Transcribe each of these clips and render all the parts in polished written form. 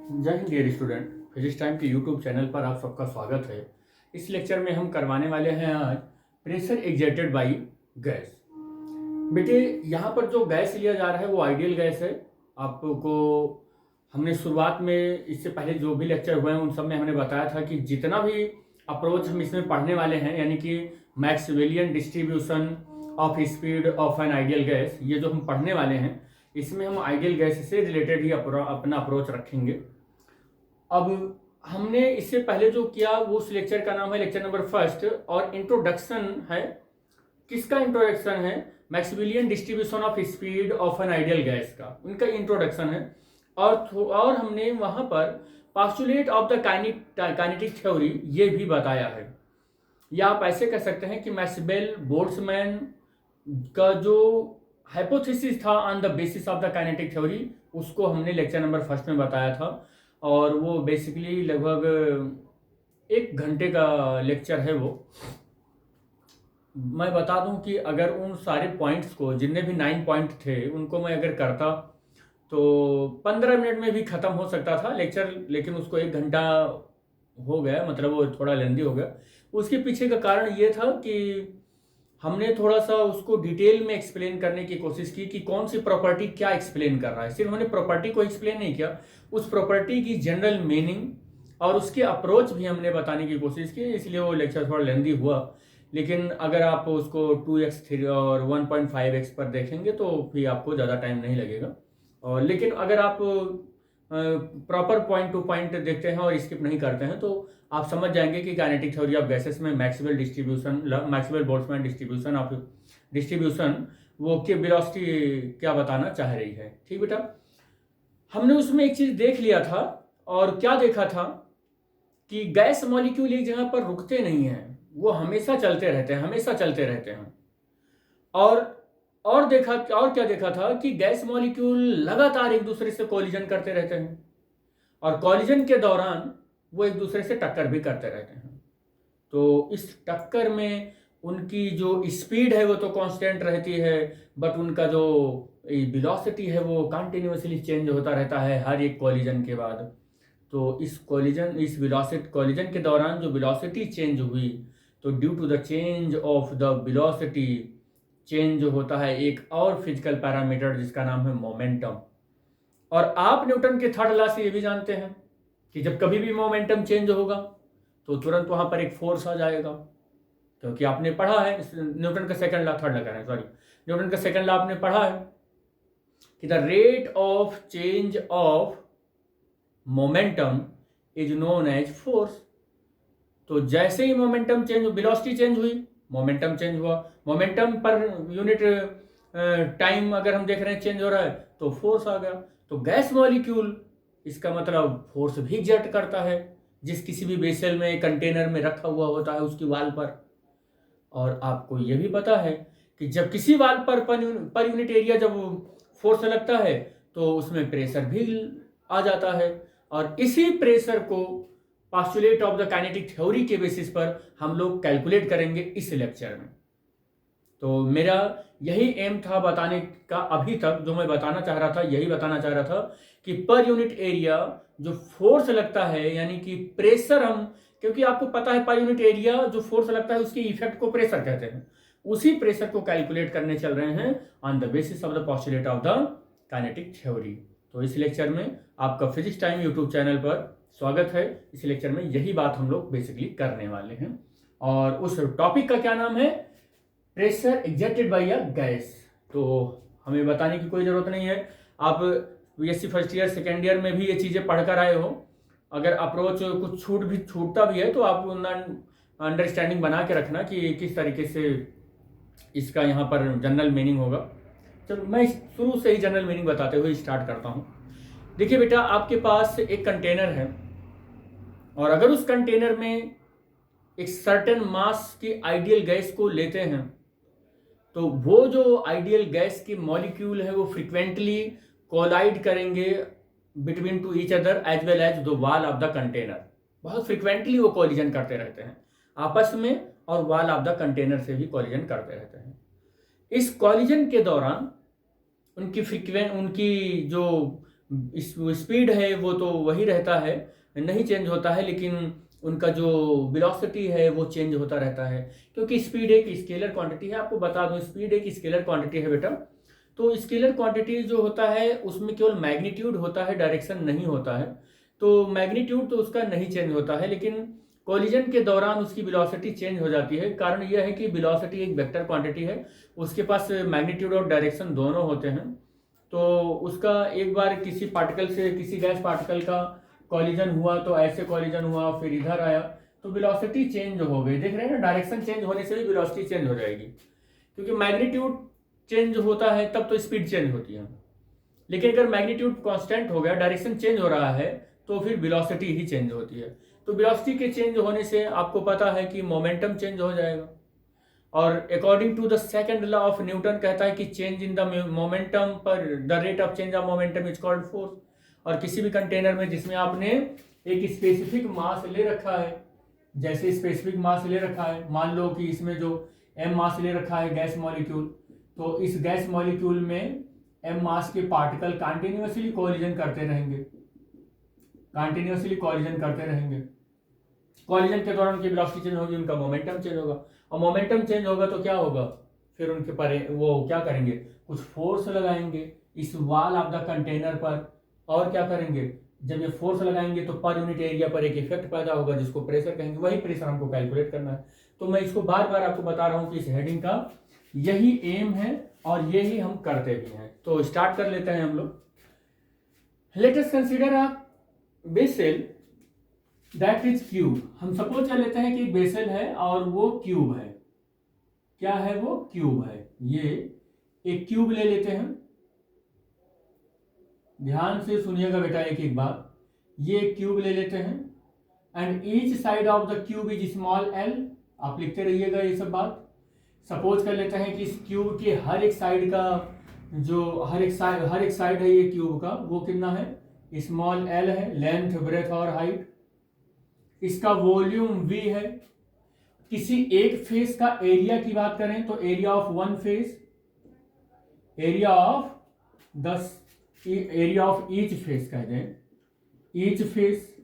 जय Hind dear student. Physics time के YouTube channel पर आप सबका स्वागत है। इस लेक्चर में हम करवाने वाले हैं आज प्रेशर एग्जर्टेड बाय गैस। बेटे, यहाँ पर जो गैस लिया जा रहा है वो आइडियल गैस है। आपको हमने शुरुआत में, इससे पहले जो भी लेक्चर हुए हैं उन सब में हमने बताया था कि जितना भी अप्रोच हम इसमें पढ़ने वाले हैं, यानी कि Maxwellian distribution of speed of an ideal gas, ये जो हम पढ़ने वाले हैं इसमें हम आइडियल गैस से रिलेटेड ही अपना अप्रोच रखेंगे। अब हमने इससे पहले जो किया वो उस लेक्चर का नाम है लेक्चर नंबर फर्स्ट, और इंट्रोडक्शन है। किसका इंट्रोडक्शन है? Maxwellian distribution of speed of an ideal gas का, उनका इंट्रोडक्शन है। और हमने वहां पर postulate of the kinetic theory ये भी बताया है। या आप ऐसे कह सकते हैं कि मैक्सवेल बोल्ट्जमैन का जो हाइपोथेसिस था on the basis of the kinetic theory, उसको हमने लेक्चर नंबर फर्स्ट में बताया था। और वो बेसिकली लगभग 1 घंटे का लेक्चर है वो। मैं बता दूं कि अगर उन सारे पॉइंट्स को, जितने भी 9 पॉइंट थे, उनको मैं अगर करता तो 15 मिनट में भी ख़त्म हो सकता था लेक्चर, लेकिन उसको 1 घंटा हो गया, मतलब वो थोड़ा लेंदी हो गया। उसके पीछे का कारण ये था कि हमने थोड़ा सा उसको डिटेल में एक्सप्लेन करने की कोशिश की कि कौन सी प्रॉपर्टी क्या एक्सप्लेन कर रहा है। सिर्फ हमने प्रॉपर्टी को एक्सप्लेन नहीं किया, उस प्रॉपर्टी की जनरल मीनिंग और उसके अप्रोच भी हमने बताने की कोशिश की, इसलिए वो लेक्चर थोड़ा लेंदी हुआ। लेकिन अगर आप उसको 2x 3 और 1.5x पर देखेंगे तो फिर आपको ज़्यादा टाइम नहीं लगेगा। और लेकिन अगर आप प्रॉपर पॉइंट टू पॉइंट देखते हैं और स्किप नहीं करते हैं तो आप समझ जाएंगे कि काइनेटिक थ्योरी ऑफ गैसेस में मैक्सवेल बोल्ट्जमैन डिस्ट्रीब्यूशन वो के वेलोसिटी क्या बताना चाह रही है। ठीक बेटा, हमने उसमें एक चीज देख लिया था। और क्या देखा था कि गैस मॉलिक्यूल एक जगह पर रुकते नहीं हैं, वो हमेशा चलते रहते हैं। और क्या देखा था कि गैस मॉलिक्यूल लगातार एक दूसरे से कोलिजन करते रहते हैं, और कोलिजन के दौरान वो एक दूसरे से टक्कर भी करते रहते हैं। तो इस टक्कर में उनकी जो स्पीड है वो तो कांस्टेंट रहती है, बट उनका जो वेलोसिटी है वो कंटिन्यूअसली चेंज होता रहता है हर एक कोलिजन के बाद। तो इस कोलिजन के दौरान जो वेलोसिटी चेंज हुई, तो due to the change of the velocity change होता है एक और फिजिकल पैरामीटर जिसका नाम है मोमेंटम। और आप न्यूटन के थर्ड लॉ से ये भी जानते हैं कि जब कभी भी मोमेंटम चेंज होगा तो तुरंत वहां पर एक फोर्स आ जाएगा, क्योंकि आपने पढ़ा है न्यूटन का सेकंड लॉ, थर्ड लॉ कह रहे हैं, सॉरी, न्यूटन का सेकंड लॉ आपने पढ़ा है कि the rate of change of momentum is known as force. तो जैसे ही मोमेंटम चेंज, वेलोसिटी चेंज हुई, मोमेंटम चेंज हुआ। मोमेंटम पर यूनिट टाइम अगर हम देख रहे हैं चेंज हो रहा है तो फोर्स आ गया। तो गैस मॉलिक्यूल, इसका मतलब फोर्स भी एग्जर्ट करता है जिस किसी भी वेसल में, कंटेनर में रखा हुआ होता है उसकी वाल पर। और आपको यह भी पता है कि जब किसी वाल पर यूनिट एरिया जब फोर्स लगता है तो उसमें प्रेशर भी आ जाता है। और इसी प्रेशर को postulate of the kinetic theory के बेसिस पर हम लोग कैलकुलेट करेंगे इस लेक्चर में। तो मेरा यही एम था बताने का, अभी तक जो मैं बताना चाह रहा था यही बताना चाह रहा था कि पर यूनिट एरिया जो फोर्स लगता है, यानी कि प्रेशर, हम, क्योंकि आपको पता है पर यूनिट एरिया जो फोर्स लगता है उसके इफेक्ट को प्रेशर कहते हैं, उसी प्रेशर को कैलकुलेट करने चल रहे हैं on the basis of the postulate of the kinetic theory. तो इस लेक्चर में आपका फिजिक्स टाइम यूट्यूब चैनल पर स्वागत है। इस लेक्चर में यही बात हम लोग बेसिकली करने वाले हैं। और उस टॉपिक का क्या नाम है? Pressure exerted bye a gas. तो हमें बताने की कोई जरूरत नहीं है, आप BSc first year second year में भी ये चीज़ें पढ़कर आए हो। अगर अप्रोच कुछ छूटता भी है तो आप अंडरस्टैंडिंग बना के रखना कि किस तरीके से इसका यहाँ पर जनरल मीनिंग होगा। चलो मैं शुरू से ही जनरल मीनिंग बताते हुए स्टार्ट करता हूँ। देखिए बेटा, आपके पास एक कंटेनर है, और अगर उस कंटेनर में एक सर्टेन मास की आइडियल गैस को लेते हैं तो वो जो आइडियल गैस की मॉलिक्यूल है वो फ्रीक्वेंटली कोलाइड करेंगे between to each other as well as the wall of the container. बहुत फ्रीक्वेंटली वो कोलिजन करते रहते हैं आपस में, और वॉल ऑफ द कंटेनर से भी कोलिजन करते रहते हैं। इस कोलिजन के दौरान उनकी जो इस स्पीड है वो तो वही रहता है, नहीं चेंज होता है, लेकिन उनका जो वेलोसिटी है वो चेंज होता रहता है, क्योंकि स्पीड एक स्केलर क्वांटिटी है। आपको बता दूं, स्पीड एक स्केलर क्वांटिटी है बेटा। तो स्केलर क्वांटिटी जो होता है उसमें केवल मैग्नीट्यूड होता है, डायरेक्शन नहीं होता है। तो मैग्नीट्यूड तो उसका नहीं चेंज होता है, लेकिन कोलिजन के दौरान उसकी वेलोसिटी चेंज हो जाती है। कारण यह है कि वेलोसिटी एक वेक्टर क्वांटिटी है, उसके पास मैग्नीट्यूड और डायरेक्शन दोनों होते हैं। तो उसका एक बार किसी पार्टिकल से किसी गैस पार्टिकल का कॉलिजन हुआ, तो ऐसे कॉलिजन हुआ, फिर इधर आया, तो वेलोसिटी चेंज हो गई। देख रहे हैं ना, डायरेक्शन चेंज होने से भी वेलोसिटी चेंज हो जाएगी, क्योंकि मैग्नीट्यूड चेंज होता है तब तो स्पीड चेंज होती है। लेकिन अगर मैग्नीट्यूड कांस्टेंट हो गया, डायरेक्शन चेंज हो रहा है, तो फिर वेलोसिटी ही चेंज होती है। तो वेलोसिटी के चेंज होने से आपको पता है कि मोमेंटम चेंज हो जाएगा। और according to the second law of Newton कहता है कि चेंज इन द मोमेंटम पर the rate of change of momentum is called force. और किसी भी कंटेनर में जिसमें आपने एक स्पेसिफिक मास ले रखा है, जैसे स्पेसिफिक मास ले रखा है, मान लो कि इसमें जो m मास ले रखा है गैस मॉलिक्यूल, तो इस गैस मॉलिक्यूल में m मास के पार्टिकल कंटिन्यूअसली कोलिजन करते रहेंगे, कंटिन्यूअसली कोलिजन करते रहेंगे। कोलिजन के दौरान उनकी वेलोसिटी चेंज होगी, उनका मोमेंटम चेंज होगा, और मोमेंटम चेंज होगा तो क्या होगा, फिर उनके पर वो क्या करेंगे, कुछ फोर्स लगाएंगे इस वॉल ऑफ द कंटेनर पर। और क्या करेंगे, जब ये फोर्स लगाएंगे तो पर यूनिट एरिया पर एक इफेक्ट पैदा होगा जिसको प्रेशर कहेंगे। वही प्रेशर हमको कैलकुलेट करना है। तो मैं इसको बार बार आपको बता रहा हूं कि इस हेडिंग का यही एम है और यही हम करते भी हैं। तो स्टार्ट कर लेते हैं हम लोग। Let us consider a vessel that is cube. हम सपोज कर लेते हैं कि बेसल है और वो क्यूब है। क्या है वो, क्यूब है। ये एक क्यूब ले लेते हैं, ध्यान से सुनिएगा बेटा एक एक बार। ये एक क्यूब ले लेते हैं and each side of the cube is small L. आप लिखते रहिएगा ये सब बात। सपोज कर लेते हैं कि इस क्यूब के हर एक साइड का जो हर एक साइड है ये क्यूब का, वो कितना है, स्मॉल एल है, लेंथ ब्रेथ और हाइट। इसका वॉल्यूम v है। किसी एक फेस का एरिया की बात करें तो area of one face, area of each face कहते हैं, ईच फेस,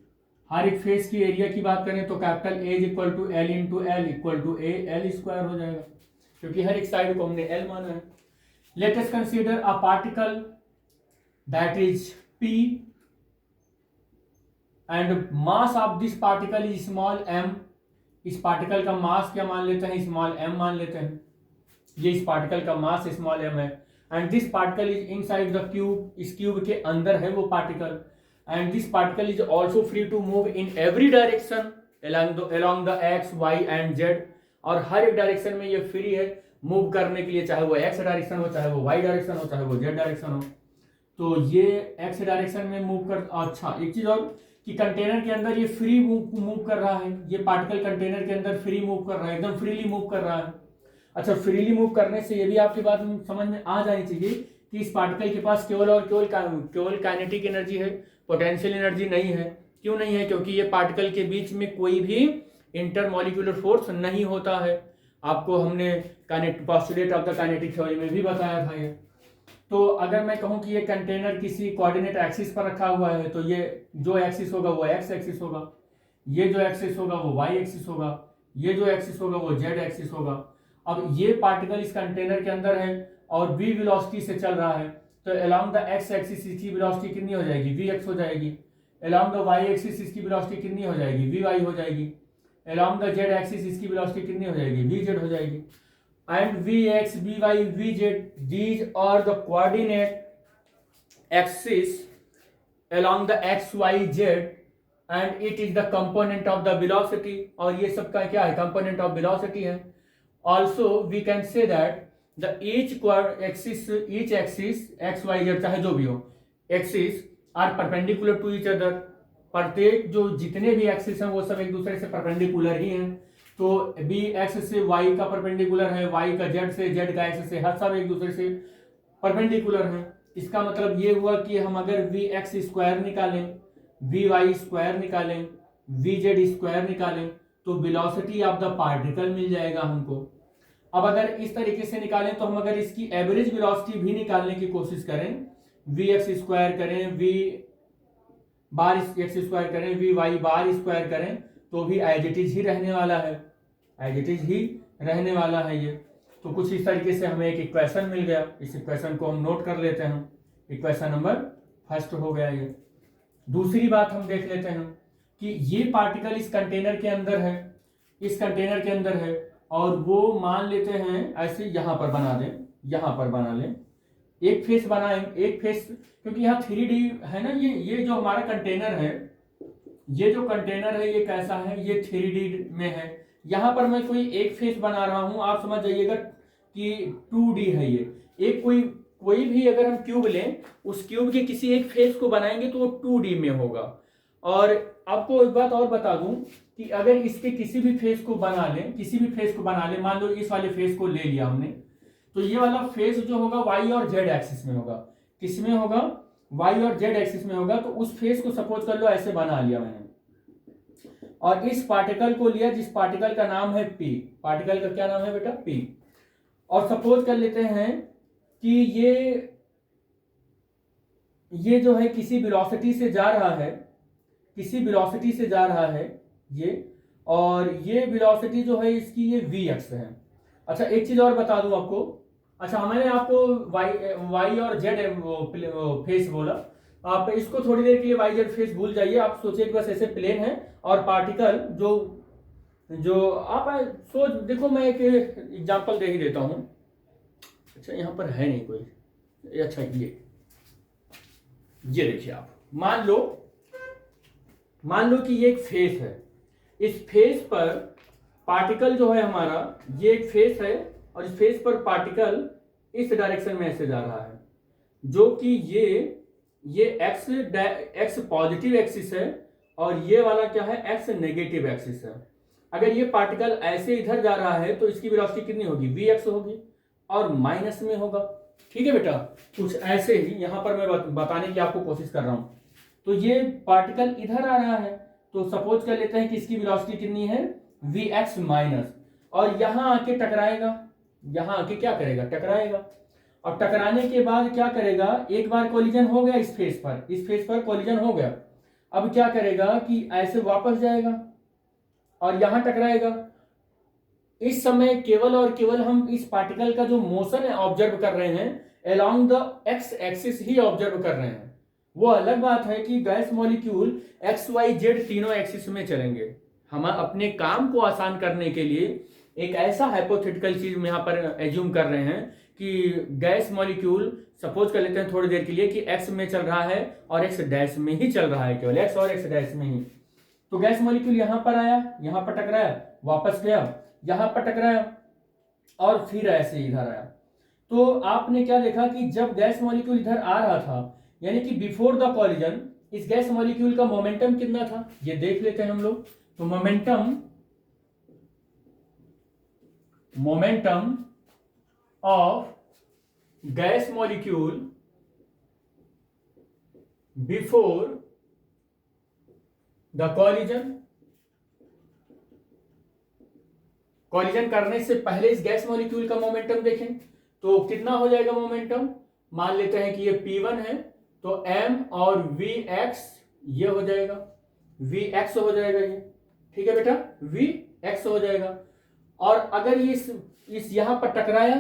हर एक फेस की एरिया की बात करें तो capital A equal to L into L equal to A L square हो जाएगा, क्योंकि हर एक साइड को हमने एल माना है। Late us consider a particle that is p and mass of this particle is small m। इस पार्टिकल का मास क्या मान लेते हैं, स्मॉल m मान लेते हैं। ये इस पार्टिकल का मास स्मॉल m है and this particle is inside the cube. इस क्यूब के अंदर है वो particle and this particle is also free to move in every direction along the x y and z। और हर एक डायरेक्शन में ये फ्री है मूव करने के लिए, चाहे वो x डायरेक्शन हो, चाहे वो y डायरेक्शन हो, चाहे वो z डायरेक्शन हो। तो ये x डायरेक्शन में मूव कर, अच्छा एक चीज और कि कंटेनर के अंदर ये फ्री मूव कर रहा है, ये पार्टिकल कंटेनर के अंदर फ्री मूव कर रहा है, एकदम फ्रीली मूव कर रहा है। अच्छा, फ्रीली मूव करने से ये भी आपकी बात समझ में आ जानी चाहिए कि इस पार्टिकल के पास केवल और केवल काइनेटिक एनर्जी है, पोटेंशियल एनर्जी नहीं है। क्यों नहीं है, क्योंकि ये पार्टिकल के बीच में कोई भी इंटरमॉलिक्यूलर फोर्स नहीं होता है। आपको हमने postulate of the kinetic theory में भी बताया था ये। तो अगर मैं कहूं कि ये कंटेनर किसी कोऑर्डिनेट एक्सिस पर रखा हुआ है, तो ये जो एक्सिस होगा वो एक्स एक्सिस होगा, ये जो एक्सिस होगा वो वाई एक्सिस होगा, ये जो एक्सिस होगा वो जेड एक्सिस होगा। अब ये पार्टिकल इस कंटेनर के अंदर है और v वेलोसिटी से चल रहा है, तो अलोंग द एक्स एक्सिस इसकी वेलोसिटी कितनी हो जाएगी, vx हो जाएगी। अलोंग द वाई एक्सिस इसकी वेलोसिटी कितनी हो जाएगी, vy हो जाएगी। अलोंग द जेड एक्सिस इसकी वेलोसिटी कितनी हो जाएगी, vz हो जाएगी। And vx, vy, vz, these are the coordinate axis along the x, y, z and it is the component of the velocity। और ये सब का क्या है, component of velocity है। Also we can say that the each axis x, y, z चाहे जो भी हो, axis are perpendicular to each other। प्रत्येक जो जितने भी एक्सिस हैं वो सब एक दूसरे से परपेंडिकुलर ही हैं। तो बी एक्स से वाई का परपेंडिकुलर है, वाई का जेड से, जेड का एक्स से, हर सब एक दूसरे से परपेंडिकुलर है। इसका मतलब ये हुआ कि हम अगर वी एक्स स्क्वायर निकालें, वी वाई स्क्वायर निकालें, वी जेड स्क्वायर निकालें तो वेलोसिटी ऑफ द पार्टिकल मिल जाएगा हमको। अब अगर इस तरीके से निकालें तो हम अगर इसकी एवरेज वेलोसिटी भी निकालने की कोशिश करें वी एक्स स्क्वायर करें, वी बार एक्स स्क्वायर करें, वी वाई बार स्क्वायर करें, तो भी एज इट इज ही रहने वाला है, एज इट इज ही रहने वाला है ये। तो कुछ इस तरीके से हमें एक इक्वेशन मिल गया, इस इक्वेशन को हम नोट कर लेते हैं। इक्वेशन नंबर फर्स्ट हो गया ये। दूसरी बात हम देख लेते हैं कि ये पार्टिकल इस कंटेनर के अंदर है, इस कंटेनर के अंदर है, और वो मान लेते हैं ऐसे यहां पर बना दें, यहां पर बना लें, एक फेस बनाएं, एक फेस, क्योंकि यहाँ 3D है ना, ये जो हमारा कंटेनर है, ये जो कंटेनर है ये कैसा है, ये 3D में है। यहां पर मैं कोई एक फेस बना रहा हूं, आप समझ जाइएगा कि 2D है ये। एक कोई भी अगर हम क्यूब लें, उस क्यूब के किसी एक फेस को बनाएंगे तो वो 2D में होगा। और आपको एक बात और बता दूं कि अगर इसके किसी भी फेस को बना लें, किसी भी फेस को बना लें, मान लो इस वाले फेस को ले लिया हमने, तो ये वाला फेस जो होगा वाई और जेड एक्सिस में होगा। किस में होगा? वाई और जेड एक्सिस में होगा। तो उस फेस को सपोज कर लो ऐसे बना लिया मैंने, और इस पार्टिकल को लिया, जिस पार्टिकल का नाम है पी। पार्टिकल का क्या नाम है बेटा? पी। और सपोज कर लेते हैं कि ये जो है किसी वेलोसिटी से जा रहा है, किसी वेलोसिटी से जा रहा है ये, और ये वेलोसिटी जो है इसकी ये वी एक्स है। अच्छा एक चीज और बता दूं आपको, अच्छा मैंने आपको वाई और जेड फेस बोला, आप इसको थोड़ी देर के लिए वाई जेड फेस भूल जाइए। आप सोचिए कि बस ऐसे प्लेन है और पार्टिकल जो आप सोच देखो, मैं एक एग्जांपल दे ही देता हूं। अच्छा यहां पर है नहीं कोई, अच्छा ये देखिए, आप मान लो कि ये एक फेस है। इस फेस पर पार्टिकल जो है हमारा, ये एक फेस है, और इस फेस पर पार्टिकल इस डायरेक्शन में ऐसे जा रहा है, जो कि ये एक्स पॉजिटिव एक्सिस है, और ये वाला क्या है? एक्स नेगेटिव एक्सिस है। अगर ये पार्टिकल ऐसे इधर जा रहा है तो इसकी वेलोसिटी कितनी होगी? वी एक्स होगी, और माइनस में होगा। ठीक है बेटा, कुछ ऐसे ही यहां पर मैं बताने की आपको कोशिश कर रहा हूं। तो ये पार्टिकल इधर आ रहा है, तो सपोज कर लेते हैं कि इसकी वेलोसिटी कितनी है? वी एक्स माइनस, और यहां आके टकराएगा, यहां आके क्या करेगा? टकराएगा। और टकराने के बाद क्या करेगा? एक बार कोलिजन हो गया इस फेस पर कोलिजन हो गया। अब क्या करेगा कि ऐसे वापस जाएगा और यहां टकराएगा। इस समय केवल और केवल हम इस पार्टिकल का जो मोशन है ऑब्जर्व कर रहे हैं, अलोंग द एक्स एक्सिस ही ऑब्जर्व कर रहे हैं। वो अलग बात है कि gas molecule X Y Z तीनों एक्सिस में चलेंगे। हम अपने काम को आसान करने के लिए एक ऐसा हाइपोथेटिकल चीज में यहां पर एज्यूम कर रहे हैं कि गैस मॉलिक्यूल सपोज कर लेते हैं थोड़ी देर के लिए कि एक्स में चल रहा है और एक्स डैश में ही चल रहा है, केवल एक्स और एक्स डैश में ही। तो गैस मॉलिक्यूल यहां पर आया, यहां पर टकराया, वापस गया, यहां पर टकराया, और फिर ऐसे इधर आया। तो आपने क्या देखा कि जब गैस मॉलिक्यूल इधर आ रहा था, यानी कि बिफोर द कॉलिजन, इस गैस मॉलिक्यूल का मोमेंटम कितना था ये देख लेते हैं हम लोग। तो momentum of gas molecule before the collision करने से पहले इस गैस मॉलिक्यूल का मोमेंटम देखें तो कितना हो जाएगा मोमेंटम? मान लेते हैं कि ये P1 है, तो m और Vx ये हो जाएगा, Vx हो जाएगा ये। ठीक है बेटा, Vx हो जाएगा। और अगर ये इस यहां पर टकराया,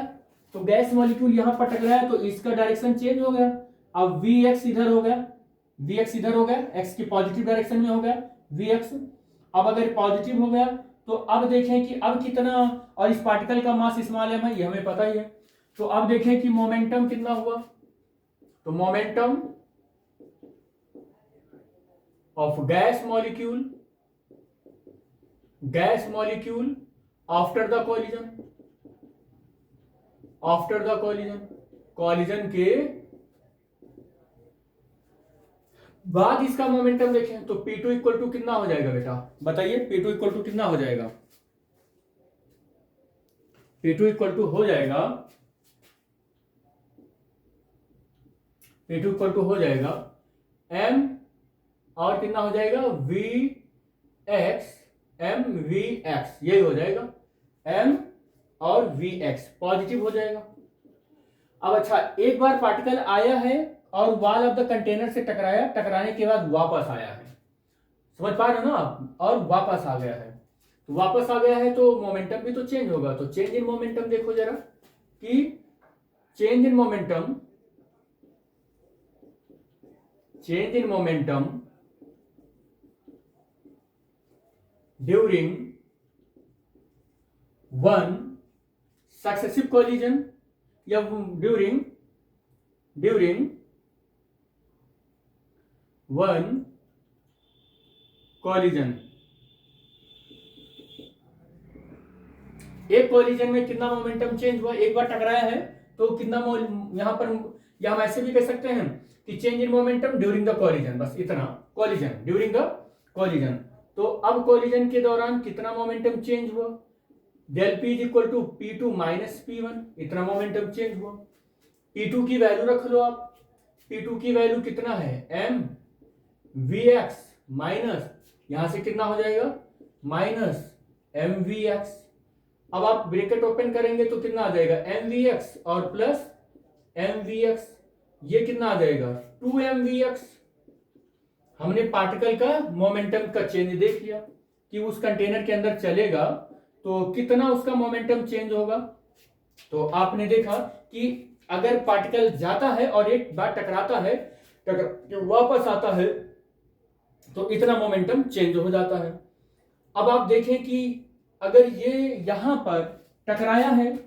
तो गैस मॉलिक्यूल यहां पर टकराया तो इसका डायरेक्शन चेंज हो गया। अब Vx इधर हो गया, Vx इधर हो गया, x की पॉजिटिव डायरेक्शन में हो गया Vx। अब अगर पॉजिटिव हो गया तो अब देखें कि अब कितना, और इस पार्टिकल का मास स्मॉल m है, ये हमें पता ही है। तो अब देखें कि मोमेंटम कितना हुआ। तो momentum of gas molecule after the collision के बाद इसका मोमेंटम देखें तो P2 इक्वल टू कितना हो जाएगा बेटा? बताइए, P2 इक्वल टू कितना हो जाएगा? P2 इक्वल टू हो जाएगा, P2 इक्वल टू हो जाएगा m और कितना हो जाएगा? Vx, यही हो जाएगा, m और Vx पॉजिटिव हो जाएगा। अब अच्छा, एक बार पार्टिकल आया है और वॉल ऑफ द कंटेनर से टकराया, टकराने के बाद वापस आया है, समझ पा रहे हो ना आप, और वापस आ गया है। तो वापस आ गया है तो मोमेंटम भी तो चेंज होगा। तो चेंज इन मोमेंटम देखो जरा कि change in momentum, change in momentum during one successive collision या ड्यूरिंग वन कोलिजन। एक कोलिजन में कितना मोमेंटम चेंज हुआ, एक बार टकराया है तो कितना यहां पर, या हम ऐसे भी कह सकते हैं कि change in momentum during the collision, बस इतना, कोलिजन ड्यूरिंग द कोलिजन। तो अब कोलिजन के दौरान कितना मोमेंटम चेंज हुआ, del P is equal to P2 minus P1, इतना मोमेंटम चेंज हुआ। P2 की वैल्यू रख लो आप, P2 की वैल्यू कितना है, m Vx माइनस, यहां से कितना हो जाएगा, माइनस mVx। अब आप ब्रैकेट ओपन करेंगे तो कितना आ जाएगा, mVx और प्लस mVx, ये कितना आ जाएगा, 2mVx। हमने पार्टिकल का मोमेंटम का चेंज देख लिया कि उस कंटेनर के अंदर चलेगा तो कितना उसका मोमेंटम चेंज होगा। तो आपने देखा कि अगर पार्टिकल जाता है और एक बार टकराता है, वापस आता है, तो इतना मोमेंटम चेंज हो जाता है। अब आप देखें कि अगर ये यहां पर टकराया है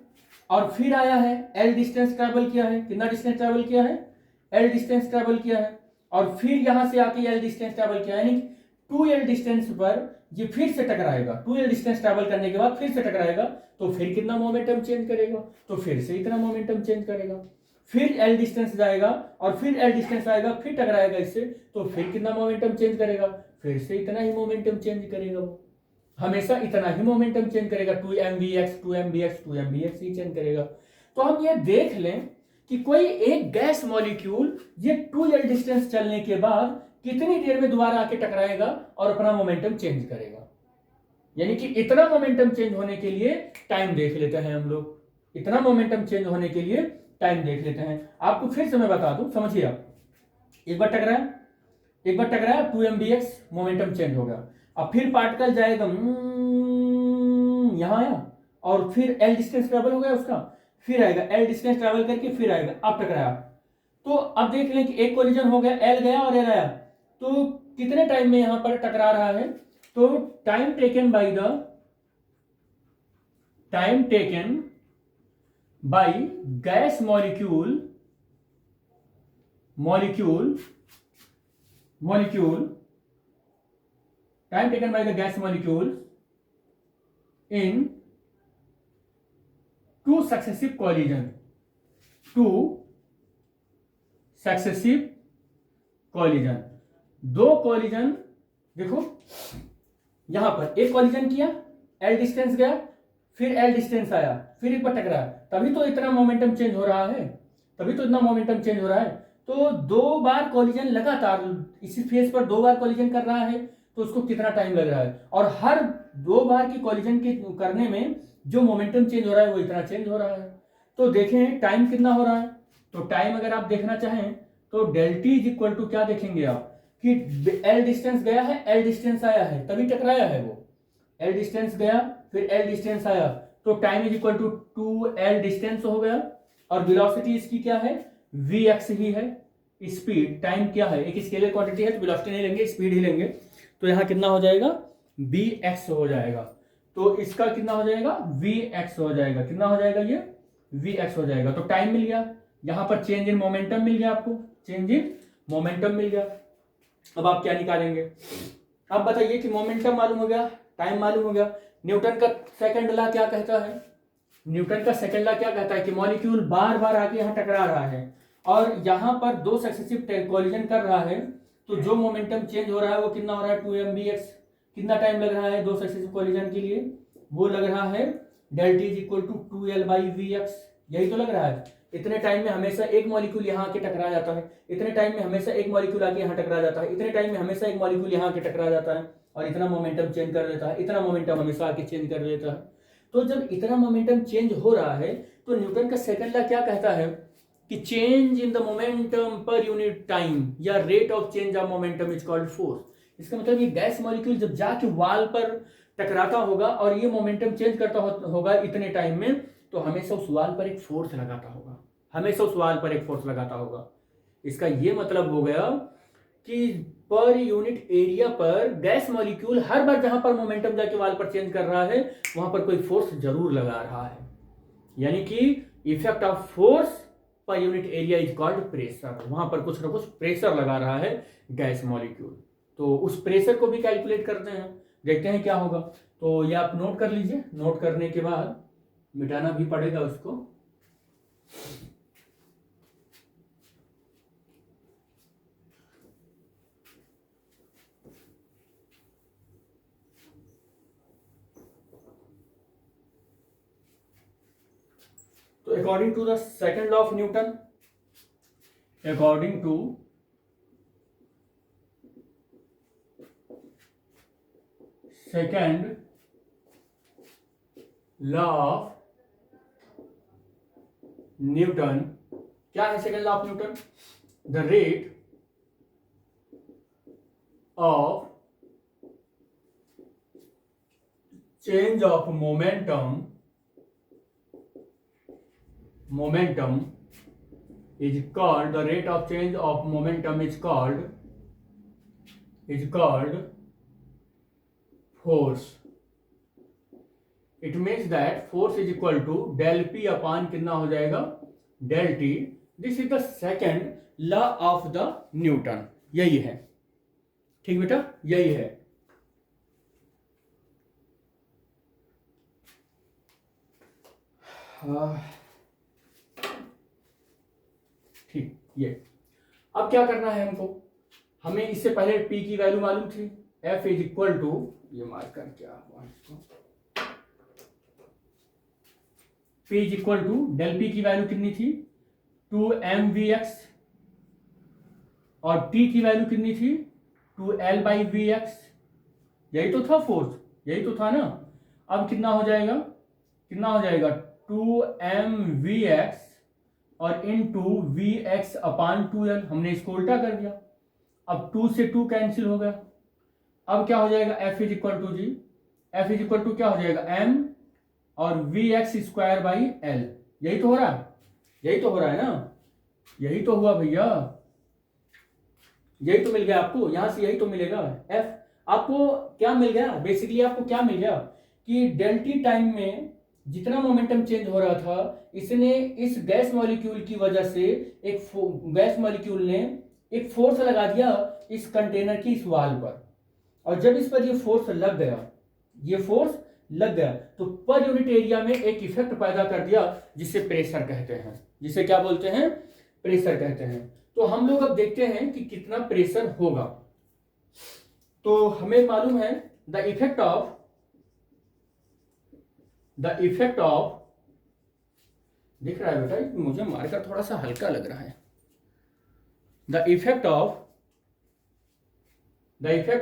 और फिर आया है, L डिस्टेंस ट्रैवल किया है, कितना डिस्टेंस ट्रैवल किया है, L डिस्टेंस ट्रैवल किया है, और फिर यहां से आके L डिस्टेंस ट्रैवल किया, यानी 2L डिस्टेंस पर ये फिर से टकराएगा, 2L डिस्टेंस ट्रैवल करने के बाद फिर से टकराएगा, तो फिर कितना मोमेंटम चेंज करेगा, तो फिर से इतना मोमेंटम चेंज करेगा। फिर L डिस्टेंस जाएगा और फिर L डिस्टेंस आएगा, फिर टकराएगा इससे, तो फिर कितना मोमेंटम चेंज करेगा, फिर से इतना ही मोमेंटम चेंज करेगा, वो हमेशा इतना ही मोमेंटम चेंज करेगा, 2mVx 2mVx 2mVx ही चेंज करेगा। तो हम ये देख लें कि कोई एक गैस मॉलिक्यूल ये 2L डिस्टेंस चलने के बाद कितनी देर में दोबारा आके टकराएगा और अपना मोमेंटम चेंज करेगा। यानी कि इतना मोमेंटम चेंज होने के लिए टाइम देख लेते हैं हम लोग, इतना मोमेंटम चेंज होने के लिए टाइम देख लेते हैं। आपको फिर से मैं बता दूं, समझिए आप, एक बार टकराया 2mVx मोमेंटम चेंज हो गया। अब फिर पार्टिकल जाएगा, यहां आया और फिर L डिस्टेंस ट्रैवल हो गया उसका, फिर आएगा L डिस्टेंस ट्रैवल करके फिर आएगा, अब टकराया। तो अब देख लें कि एक कोलिजन हो गया, L गया और L आया, तो कितने टाइम में यहां पर टकरा रहा है, तो time taken by gas molecule time taken by the gas molecules in two successive collision, दो कॉलिजन। देखो यहां पर एक कॉलिजन किया, L डिस्टेंस गया, फिर L डिस्टेंस आया, फिर एक बार टकराया, तभी तो इतना मोमेंटम चेंज हो रहा है, तो दो बार कॉलिजन लगातार इसी फेज पर दो बार कॉलिजन कर रहा है, तो उसको कितना टाइम लग रहा है, और हर दो बार की कॉलिजन के करने में जो मोमेंटम चेंज हो रहा है वो इतना चेंज हो रहा है। तो देखें टाइम कितना हो रहा है, तो टाइम अगर आप देखना चाहें तो del T is equal to क्या देखेंगे आप कि L डिस्टेंस गया है, L डिस्टेंस आया है, तभी टकराया है वो, L डिस्टेंस गया फिर L डिस्टेंस आया, तो time is equal to 2L distance हो गया, और वेलोसिटी इसकी क्या है, Vx ही है। स्पीड, टाइम क्या है, एक स्केलर क्वांटिटी है तो वेलोसिटी नहीं लेंगे, स्पीड ही लेंगे, तो यहां कितना हो जाएगा, Vx हो जाएगा। तो इसका कितना हो जाएगा, Vx हो जाएगा, कितना हो जाएगा ये, Vx हो जाएगा। तो टाइम मिल गया, यहां पर चेंज इन मोमेंटम मिल गया, आपको चेंज इन मोमेंटम मिल गया। अब आप क्या निकालेंगे, अब बताइए कि मोमेंटम मालूम हो गया, टाइम मालूम हो गया, न्यूटन का सेकंड लॉ क्या कहता है, कि मॉलिक्यूल बार बार आके यहां टकरा रहा है और यहां पर दो सक्सेसिव कॉलिजन कर रहा है, तो जो मोमेंटम चेंज हो रहा है वो कितना हो रहा है, 2mvx। कितना टाइम लग रहा है दो सक्सेसिव कॉलिजन के लिए, वो लग रहा है del T is equal to 2L/Vx, यही तो लग रहा है। इतने टाइम में हमेशा एक मॉलिक्यूल यहाँ आके टकरा जाता है, इतने टाइम में हमेशा एक मॉलिक्यूल आके यहाँ टकरा जाता है, इतने टाइम में हमेशा एक मॉलिक्यूल यहाँ आके टकरा जाता है, और इतना मोमेंटम चेंज कर देता है, इतना मोमेंटम हमेशा आके चेंज कर देता है। तो जब इतना मोमेंटम चेंज हो रहा है तो न्यूटन का सेकंड लॉ क्या कहता है कि change in the momentum per unit time या rate of change of momentum is called force. इसका मतलब ये गैस मॉलिक्यूल जब जाके वाल पर टकराता होगा और ये मोमेंटम चेंज करता होगा इतने टाइम में, तो हमेशा उस वाल पर एक फोर्स लगाता होगा, हमेशा उस वाल पर एक फोर्स लगाता होगा। इसका ये मतलब हो गया कि पर यूनिट एरिया पर गैस मॉलिक्यूल हर बार जहां पर मोमेंटम जाके वाल पर चेंज कर रहा है वहां पर कोई फोर्स जरूर लगा रहा है। यानी कि effect of force per unit area is called pressure. वहां पर कुछ ना कुछ प्रेशर लगा रहा है गैस मॉलिक्यूल। तो उस प्रेशर को भी कैलकुलेट करते हैं, देखते हैं क्या होगा। तो ये आप नोट कर लीजिए, नोट करने के बाद मिटाना भी पड़ेगा उसको। तो according to the second law of Newton, according to second law of Newton, क्या है second law of Newton? The rate of change of momentum is called, the rate of change of momentum is called force. It means that force is equal to del p upon कितना हो जाएगा, del t. This is the second law of the Newton. यही है, ठीक बेटा, यही है। ठीक, ये अब क्या करना है हमको, हमें इससे पहले P की वैल्यू मालूम थी, F इज इक्वल टू, ये मार्कर क्या हुआ इसको, P is equal to del P की वैल्यू कितनी थी 2mvx और T की वैल्यू कितनी थी 2l/vx। यही तो था फोर्स, यही तो था ना। अब कितना हो जाएगा 2mvx और इनटू vx अपान 2l। हमने इसको उल्टा कर दिया, अब 2 से 2 कैंसिल हो गया। अब क्या हो जाएगा f इज इक्वल टू जी, f इज इक्वल टू क्या हो जाएगा m और vx स्क्वायर बाई l। यही तो हो रहा है, यही तो हो रहा है ना, यही तो हुआ भैया, यही तो मिल गया आपको, यहां से यही तो मिलेगा। f आपको क्या मिल गया, बेसिकली आपको क्या मिल गया कि डेल टी टाइम में जितना मोमेंटम चेंज हो रहा था, इसने इस गैस मॉलिक्यूल की वजह से गैस मॉलिक्यूल ने एक फोर्स लगा दिया इस कंटेनर की इस वाल पर, और जब इस पर ये फोर्स लग गया, ये फोर्स लग गया तो पर यूनिट एरिया में एक इफेक्ट पैदा कर दिया जिसे प्रेशर कहते हैं, जिसे क्या बोलते हैं, प्रेशर कहते हैं। तो हम लोग अब देखते हैं कि कितना प्रेशर होगा। तो हमें मालूम है द इफेक्ट ऑफ दिख रहा है बेटा, मुझे मार्कर थोड़ा सा हल्का लग रहा है। The effect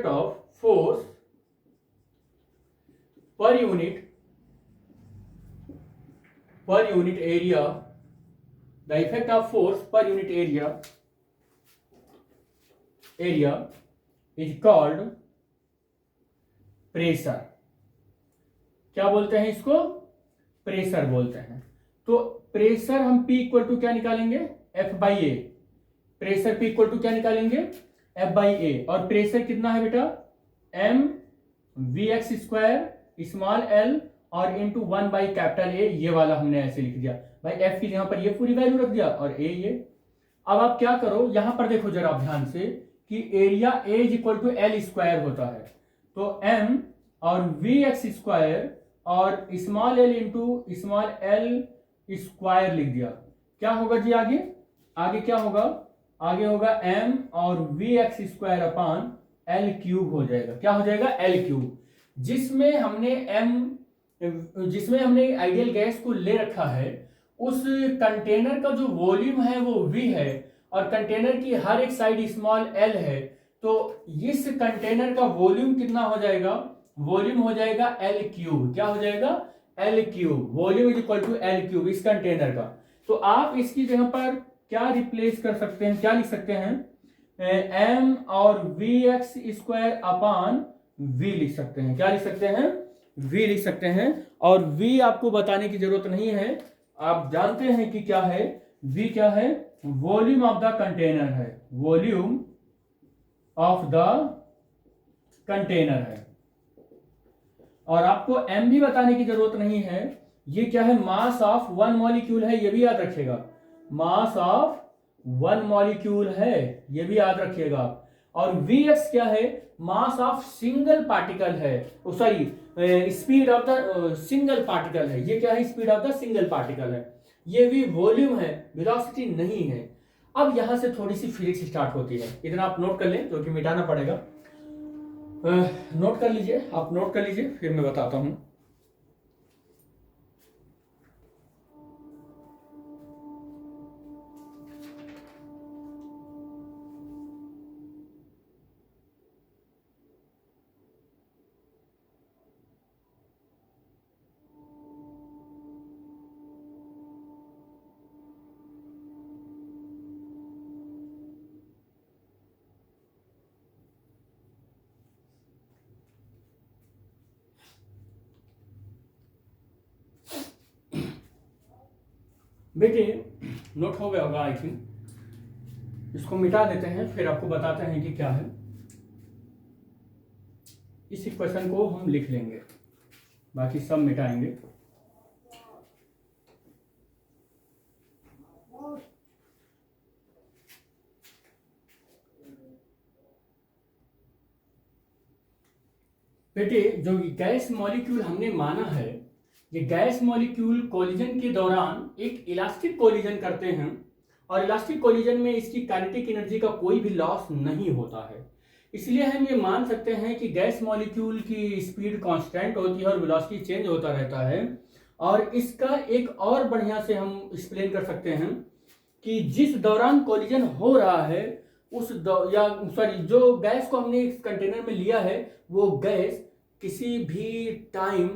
of force per unit area, the effect of force per unit area is called pressure. क्या बोलते हैं इसको, प्रेशर बोलते हैं। तो प्रेशर हम P इक्वल टू क्या निकालेंगे, F/A। Pressure P equal to क्या निकालेंगे, F/A। और प्रेशर कितना है बेटा, mvx स्क्वायर स्मॉल l और इंटू 1/A। ये वाला हमने ऐसे लिख दिया भाई, F की यहां पर ये पूरी वैल्यू रख दिया और A ये। अब आप क्या करो, यहां पर देखो जरा आप ध्यान से कि area A is equal to L square होता है, तो m और vx स्क्वायर और small l into small l square लिख दिया। क्या होगा जी आगे, आगे क्या होगा, आगे होगा m और vx square upon l cube हो जाएगा। क्या हो जाएगा, l क्यूब। जिसमें हमने आइडियल गैस को ले रखा है, उस कंटेनर का जो वॉल्यूम है वो v है और कंटेनर की हर एक साइड स्मॉल l है। तो इस कंटेनर का वॉल्यूम कितना हो जाएगा, वॉल्यूम हो जाएगा L क्यूब। क्या हो जाएगा, L cube. Volume is equal to L cube इस कंटेनर का। तो आप इसकी जगह पर क्या रिप्लेस कर सकते हैं, क्या लिख सकते हैं, एम और V X square upon V लिख सकते हैं। क्या लिख सकते हैं, वी लिख सकते हैं। और वी आपको बताने की जरूरत नहीं है, आप जानते हैं कि क्या है, वी क्या है, वॉल्यूम ऑफ द कंटेनर है, वॉल्यूम ऑफ द कंटेनर है। और आपको एम भी बताने की जरूरत नहीं है, ये क्या है, मास ऑफ वन मॉलिक्यूल है, ये भी याद रखिएगा, मास ऑफ वन मॉलिक्यूल है, ये भी याद रखिएगा। और Vx क्या है, मास ऑफ सिंगल पार्टिकल है, sorry speed of the single particle है, ये क्या है, speed of the single particle है। ये भी वॉल्यूम है, वेलोसिटी नहीं है। अब यहां से थोड़ी सी फिजिक्स स्टार्ट होती है, इतना आप नोट कर लें, जो कि मिटाना पड़ेगा। नोट कर लीजिए, आप नोट कर लीजिए, फिर मैं बताता हूं। बेटे नोट हो गया होगा आई थिंक, इसको मिटा देते हैं, फिर आपको बताते हैं कि क्या है। इस इक्वेशन को हम लिख लेंगे, बाकी सब मिटाएंगे। बेटे जो गैस मॉलिक्यूल हमने माना है, ये गैस मॉलिक्यूल कोलिजन के दौरान एक इलास्टिक कोलिजन करते हैं, और इलास्टिक कोलिजन में इसकी काइनेटिक एनर्जी का कोई भी लॉस नहीं होता है। इसलिए हम ये मान सकते हैं कि गैस मॉलिक्यूल की स्पीड कांस्टेंट होती है और वेलोसिटी चेंज होता रहता है। और इसका एक और बढ़िया से हम एक्सप्लेन कर सकते हैं कि जिस दौरान कोलिजन हो रहा है या सॉरी जो गैस को हमने इस कंटेनर में लिया है, वो गैस किसी भी टाइम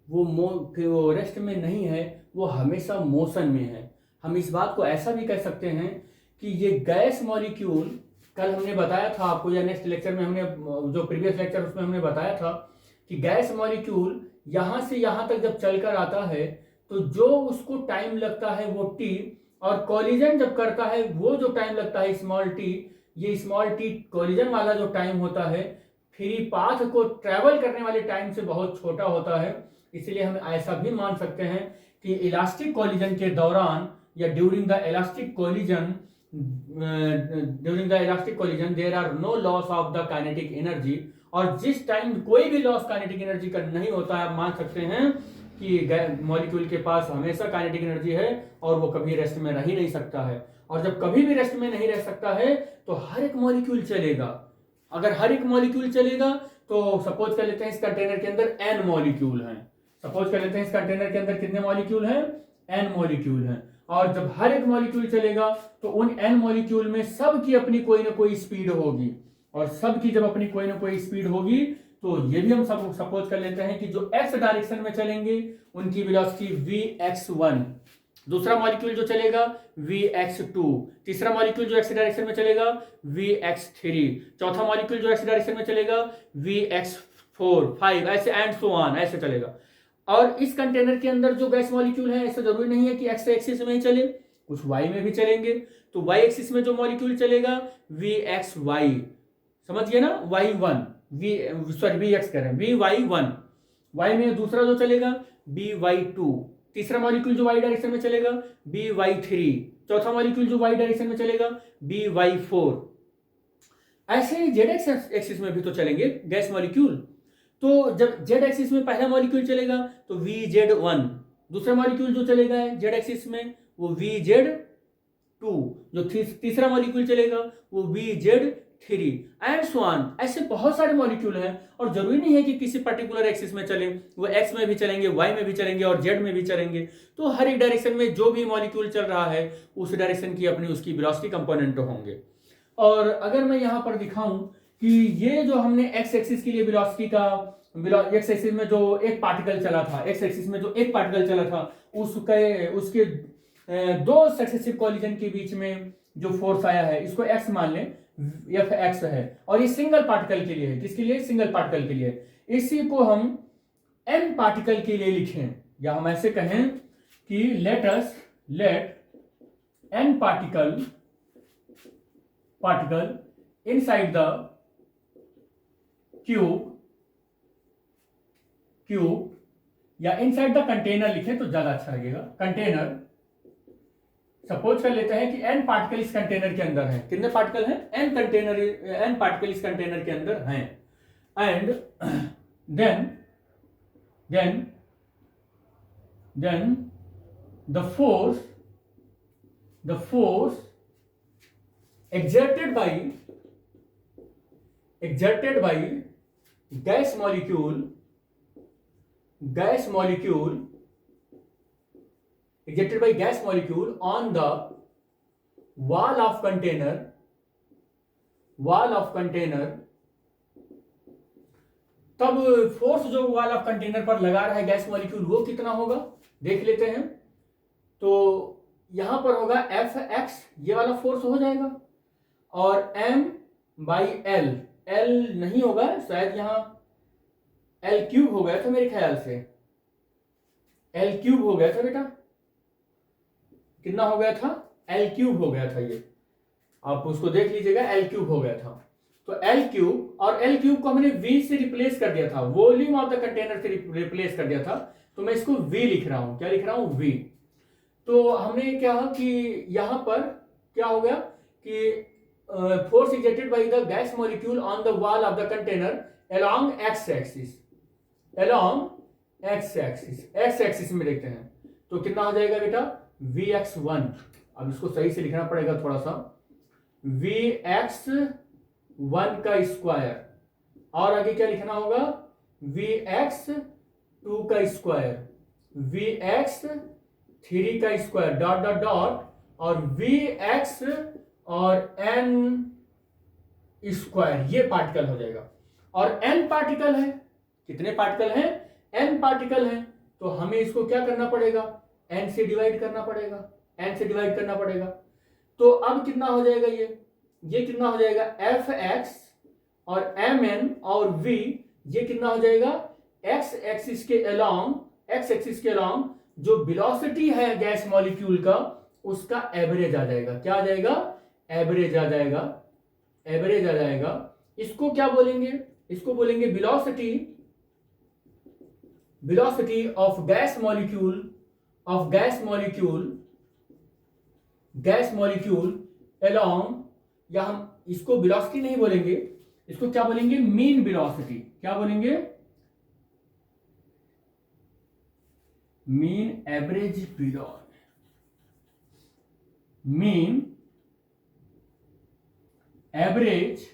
वो रेस्ट में नहीं है, वो हमेशा मोशन में है। हम इस बात को ऐसा भी कह सकते हैं कि ये गैस मॉलिक्यूल, कल हमने बताया था आपको, या नेक्स्ट लेक्चर में हमने, जो प्रीवियस लेक्चर उसमें हमने बताया था कि गैस मॉलिक्यूल यहां से यहां तक जब चलकर आता है तो जो उसको टाइम लगता है वो टी, और कॉलिजन जब करता है वो जो टाइम लगता है स्मॉल टी, ये स्मॉल टी कॉलिजन वाला जो टाइम होता है फ्री पाथ को ट्रेवल करने वाले टाइम से बहुत छोटा होता है। इसलिए हम ऐसा भी मान सकते हैं कि इलास्टिक कोलिजन के दौरान या during the elastic collision there are no loss of the kinetic energy. और जिस टाइम कोई भी लॉस काइनेटिक एनर्जी का नहीं होता है, आप मान सकते हैं कि मॉलिक्यूल के पास हमेशा काइनेटिक एनर्जी है और वो कभी रेस्ट में रह ही नहीं सकता है। और जब कभी भी रेस्ट में नहीं रह सकता है तो हर एक मॉलिक्यूल चलेगा। अगर हर एक मॉलिक्यूल चलेगा तो सपोज कर लेते हैं इस कंटेनर के अंदर n मॉलिक्यूल हैं, सपोज कर लेते हैं इस कंटेनर के अंदर कितने मॉलिक्यूल हैं, n मॉलिक्यूल हैं। और जब हर एक मॉलिक्यूल चलेगा तो उन n मॉलिक्यूल में सब की अपनी कोई ना कोई स्पीड होगी, और सब की जब अपनी कोई ना कोई स्पीड होगी तो ये भी हम सब सपोज कर लेते हैं कि जो x डायरेक्शन में चलेंगे उनकी वेलोसिटी vx1, दूसरा मॉलिक्यूल जो चलेगा vx2, तीसरा मॉलिक्यूल जो x डायरेक्शन में चलेगा vx3, चौथा मॉलिक्यूल जो x डायरेक्शन में चलेगा vx4, 5, ऐसे एंड सो ऑन, ऐसे चलेगा। और इस कंटेनर के अंदर जो गैस मॉलिक्यूल है, ऐसा जरूरी नहीं है कि एक्स एक्सिस में ही चले, कुछ वाई में भी चलेंगे। तो वाई एक्सिस में जो मॉलिक्यूल चलेगा vxy, समझिए ना, y1 vx कह रहे हैं vy1, y में दूसरा जो चलेगा by2, तीसरा मॉलिक्यूल जो y डायरेक्शन में चलेगा by3, चौथा मॉलिक्यूल जो y डायरेक्शन में चलेगा by4। ऐसे ही जेड एक्सिस में भी तो चलेंगे गैस मॉलिक्यूल। तो जब जेड एक्सिस में पहला मॉलिक्यूल चलेगा तो vz1, दूसरा मॉलिक्यूल जो चलेगा जेड एक्सिस में वो vz2, जो तीसरा मॉलिक्यूल चलेगा वो vz3 एंड सो ऑन। ऐसे बहुत सारे मॉलिक्यूल हैं और जरूरी नहीं है कि किसी पर्टिकुलर एक्सिस में चले, वो एक्स में भी चलेंगे, वाई में भी चलेंगे और जेड में भी चलेंगे। तो हर एक डायरेक्शन में जो भी मॉलिक्यूल चल रहा है उस डायरेक्शन की अपनी उसकी वेलोसिटी कंपोनेंट होंगे। और अगर मैं यहाँ पर दिखाऊं कि ये जो हमने एक्स एक्सिस के लिए वेलोसिटी का, एक्स एक्सिस में जो एक पार्टिकल चला था, एक्स एक्सिस में जो एक पार्टिकल चला था उसके दो सक्सेसिव कॉलिजन के बीच में जो फोर्स आया है इसको एक्स मान लें, एफ एक्स है, और ये सिंगल पार्टिकल के लिए है। किसके लिए? सिंगल पार्टिकल के लिए। इसी को हम एन पार्टिकल के लिए लिखें, या हम ऐसे कहें कि let N particle inside the cube या इनसाइड द कंटेनर लिखें तो ज्यादा अच्छा लगेगा। कंटेनर, सपोज कर लेते हैं कि एन पार्टिकल इस कंटेनर के अंदर हैं। कितने पार्टिकल हैं? एन पार्टिकल इस कंटेनर के अंदर हैं। And then the force exerted by gas molecule on the wall of container तब फोर्स जो वॉल ऑफ कंटेनर पर लगा रहा है गैस मॉलिक्यूल वो कितना होगा देख लेते हैं। तो यहां पर होगा एफ एक्स, ये वाला फोर्स हो जाएगा, और m बाई एल नहीं होगा शायद, यहां एल क्यूब हो गया था मेरे ख्याल से, एल क्यूब हो गया था बेटा। कितना हो गया था? एल क्यूब हो गया था, ये आप उसको देख लीजिएगा, एल क्यूब हो गया था। तो एल क्यूब, और एल क्यूब को हमने v से रिप्लेस कर दिया था, वॉल्यूम ऑफ द कंटेनर से रिप्लेस कर दिया था, तो मैं इसको v लिख रहा हूं। क्या लिख रहा हूं? v। तो हमने क्या कि यहां पर क्या हो गया कि force exerted by the gas molecule on the wall of the container along x axis में देखते हैं तो कितना हो जाएगा बेटा? vx1। अब इसको सही से लिखना पड़ेगा थोड़ा सा, vx1 का स्क्वायर, और आगे क्या लिखना होगा? vx2 का स्क्वायर, vx3 का स्क्वायर, डॉट डॉट डॉट, और vx और n स्क्वायर, ये पार्टिकल हो जाएगा। और n पार्टिकल है, कितने पार्टिकल हैं? n पार्टिकल हैं, तो हमें इसको क्या करना पड़ेगा? n से डिवाइड करना पड़ेगा। तो अब कितना हो जाएगा? ये कितना हो जाएगा? एफ एक्स और एम एन और v, ये कितना हो जाएगा? एक्स एक्सिस के अलोंग जो वेलोसिटी है गैस मॉलिक्यूल का, उसका एवरेज आ जाएगा। क्या आ जाएगा? एवरेज आ जाएगा। इसको क्या बोलेंगे? इसको बोलेंगे velocity of gas molecule along, या हम इसको वेलोसिटी नहीं बोलेंगे, इसको क्या बोलेंगे? Mean velocity. क्या बोलेंगे? Mean average velocity, mean average,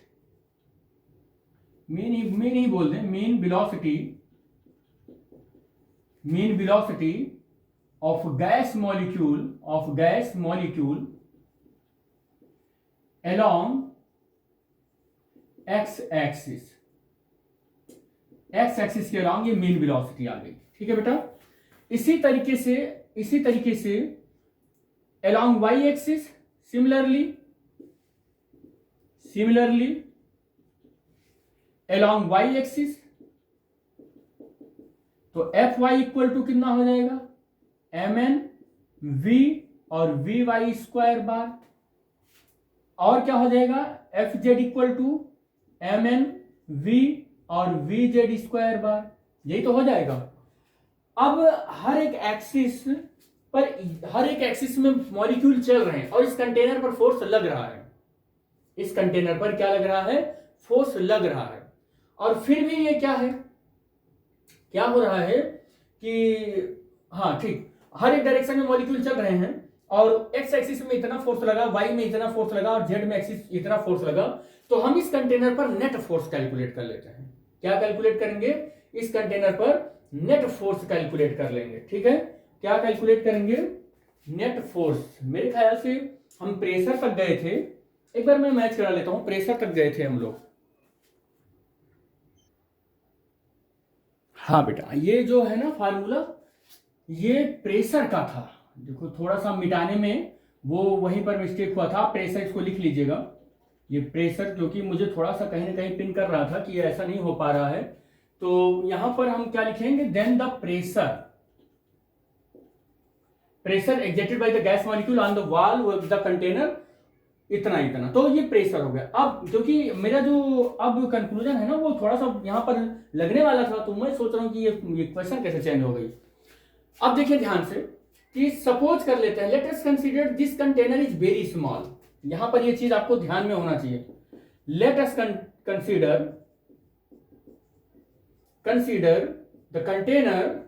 mean ही बोल दें, mean velocity of gas molecule along x axis के along ये मीन वेलोसिटी आ गई। ठीक है बेटा। इसी तरीके से along y axis similarly along y axis, तो एफ वाई इक्वल टू कितना हो जाएगा? एम एन वी और वी वाई स्क्वायर बार, और क्या हो जाएगा? F Z equal to M N V और वी जेड स्क्वायर बार, यही तो हो जाएगा। अब हर एक एक्सिस में मॉलिक्यूल चल रहे हैं और इस कंटेनर पर फोर्स लग रहा है। इस कंटेनर पर क्या लग रहा है? फोर्स लग रहा है। और फिर भी ये क्या है, क्या हो रहा है कि हाँ ठीक, हर एक डायरेक्शन में मॉलिक्यूल चल रहे हैं और एक्स एक्सिस में इतना फोर्स लगा, वाई में इतना फोर्स लगा और जेड में एक्सिस इतना फोर्स लगा। तो हम इस कंटेनर पर नेट फोर्स कैलकुलेट कर लेते हैं। क्या कैलकुलेट करेंगे? इस कंटेनर पर नेट फोर्स कैलकुलेट कर लेंगे। ठीक है, क्या कैलकुलेट करेंगे? Net force. मेरे ख्याल से हम प्रेशर तक गए थे, एक बार मैं मैच करा लेता हूं। प्रेशर तक गए थे हम लोग। हाँ बेटा, ये जो है ना फार्मूला, ये प्रेशर का था। देखो थोड़ा सा मिटाने में वो वहीं पर मिस्टेक हुआ था, प्रेशर इसको लिख लीजिएगा, ये प्रेशर, क्योंकि मुझे थोड़ा सा कहीं ना कहीं पिन कर रहा था कि ऐसा नहीं हो पा रहा है। तो यहां पर हम क्या लिखेंगे, then the pressure exerted by the gas molecule on the wall of the container, इतना, तो ये प्रेशर हो गया। अब क्योंकि मेरा जो अब कंक्लूजन है ना वो थोड़ा सा यहाँ पर लगने वाला था, तो मैं सोच रहा हूँ कि ये क्वेश्चन कैसे चेंज हो गई। अब देखिए ध्यान से कि सपोज कर लेते हैं, late us consider this container is very small. यहां पर ये चीज आपको ध्यान में होना चाहिए। Late us consider the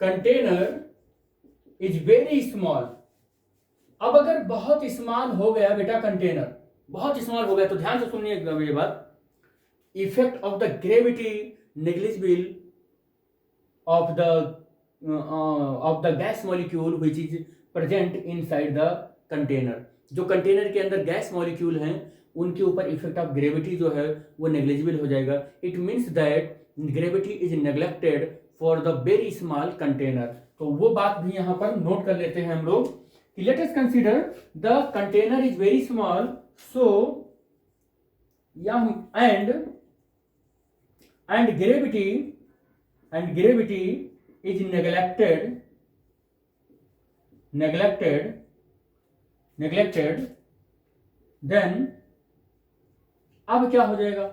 container is very small. अब अगर बहुत स्मॉल हो गया बेटा, कंटेनर बहुत स्मॉल हो गया, तो ध्यान से सुनिए ये बात, effect of the gravity negligible of the gas molecule which is present inside the container. जो कंटेनर के अंदर गैस मॉलिक्यूल हैं उनके ऊपर इफेक्ट ऑफ ग्रेविटी जो है वो नेग्लिजिबल हो जाएगा। It means that gravity is neglected for the very small container. तो वो बात भी यहां पर नोट कर लेते हैं हम लोग कि late us consider the container is very small, so and gravity is neglected, then अब क्या हो जाएगा,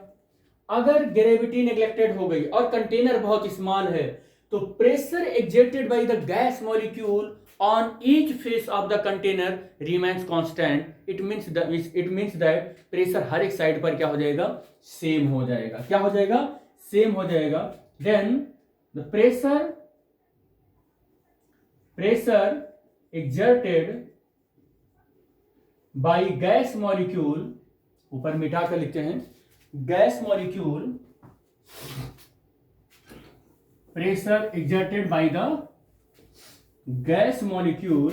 अगर ग्रेविटी नेग्लेक्टेड हो गई और कंटेनर बहुत स्मॉल है, तो pressure exerted by the gas molecule on each face of the container remains constant. It means that pressure हर एक साइड पर क्या हो जाएगा, सेम हो जाएगा। क्या हो जाएगा, सेम हो जाएगा। Then the pressure exerted by gas molecule, ऊपर मिटा कर लिखते हैं, gas molecule, pressure exerted by the gas molecule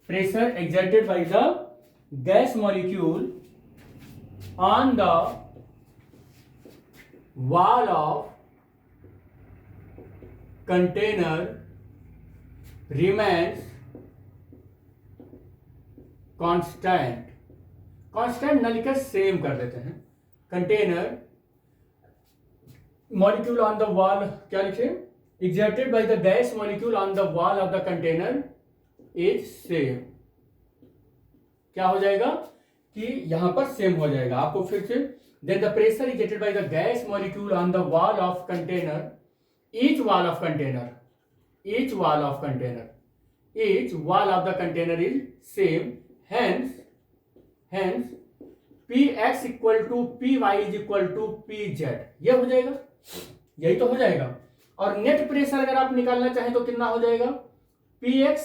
pressure exerted by the gas molecule on the wall of container remains constant न लिखकर सेम कर देते हैं। Container molecule on the wall, क्या लिखे, exerted by the gas molecule on the wall of the container is same। क्या हो जाएगा कि यहां पर सेम हो जाएगा। आपको फिर से, then the pressure exerted by the gas molecule on the wall of container, each wall of the container is same, hence px equal to py is equal to pz। ये हो जाएगा, यही तो हो जाएगा। और नेट प्रेशर अगर आप निकालना चाहें तो कितना हो जाएगा, px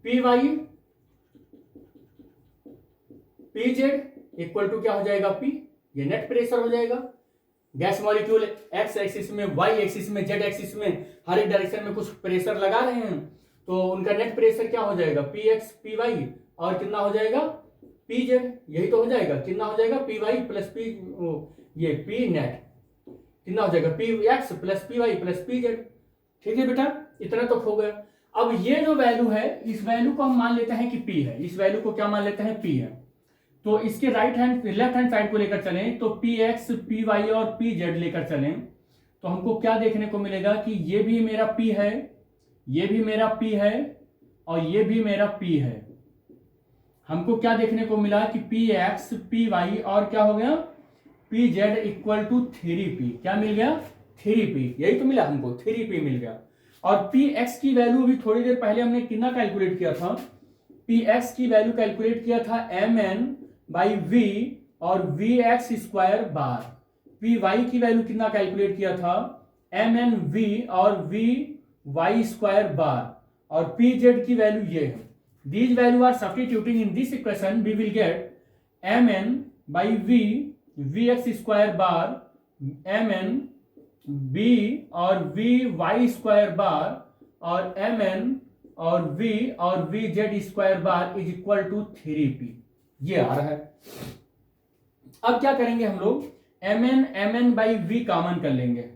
py pz equal to क्या हो जाएगा, P। ये नेट प्रेशर हो जाएगा। गैस मॉलिक्यूल एक्स एक्सिस में, वाई एक्सिस में, जेड एक्सिस में, हर एक डायरेक्शन में कुछ प्रेशर लगा रहे हैं, तो उनका नेट प्रेशर क्या हो जाएगा, px py, और कितना हो जाएगा, pz। यही तो हो जाएगा, कितना हो जाएगा, py प्लस p, ये p नेट कितना हो जाएगा, px plus py plus pz। ठीक है बेटा, इतना तो हो गया। अब ये जो वैल्यू है, इस वैल्यू को हम मान लेते हैं कि p है, इस वैल्यू को क्या मान लेते हैं, p है। तो इसके लेफ्ट हैंड साइड को लेकर चलें तो px py और pz लेकर चलें तो हमको क्या देखने को मिलेगा कि ये भी मेरा p है, ये भी मेरा p है, और ये भी मेरा p है। हमको क्या देखने को मिला कि px py और क्या हो गया, pz इक्वल टू 3p। क्या मिल गया, 3p। यही तो मिला हमको, 3p मिल गया। और px की वैल्यू भी थोड़ी देर पहले हमने कितना कैलकुलेट किया था, px की वैल्यू कैलकुलेट किया था mn बाई v और vx स्क्वायर बार। py की वैल्यू कितना कैलकुलेट किया था, mn v और vy स्क्वायर बार, और pz की वैल्यू ये है। These value are substituting in this equation, we will get mn by v vx square bar, mn b और vy स्क्वायर बार, और mn और v और vz square bar is equal to 3p। ये आ रहा है। अब क्या करेंगे हम लोग mn बाई वी कॉमन कर लेंगे,